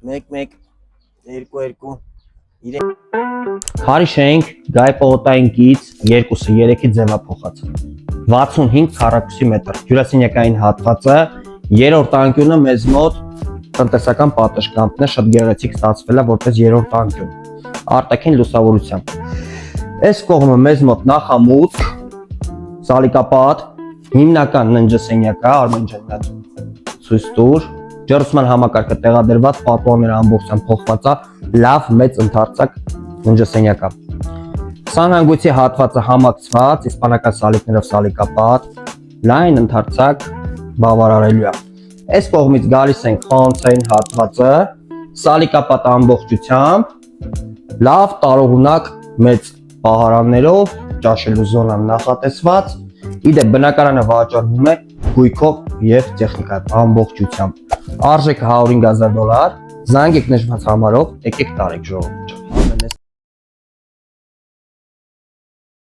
1 2 3 Հարիշ ենք Գայ պողոտային գից 2-ը 3-ի ձևափոխած 65 քառակուսի մետր հյուրասենյակային հատվածը երրորդ անկյունը մեզ մոտ տնտեսական պատշգամբն է շատ գեղեցիկ ստացվել է որպես երրորդ անկյուն արտաքին լուսավորությամբ այս կողմը մեզ մոտ նախամուտք սալիկապատ հիմնական ննջասենյակ է Արմեն ջան ցույց տուր ջերմության համակարգը տեղադրված պատուհանները ամբողջությամբ փոխված է լավ մեծ ընդարձակ ննջասենյակ է սանհանգույցի հատվածը համակցված իսպանական սալիկներով սալիկապատ լայն ընդարձակ բավարարելու է այս կողմից գալիս ենք խանութային հատվածը սալիկապատ ամբողջությամբ լավ տարողունակ մեծ պահարաններով ճաշելու զոնան նախատեսված իդեպ բնակարանը վաճառվում է գույքով եւ տեխնիկայով ամբողջությամբ արժեքը $105,000 զանգեք նշված համարով եկեք տարեք ժողովուրդ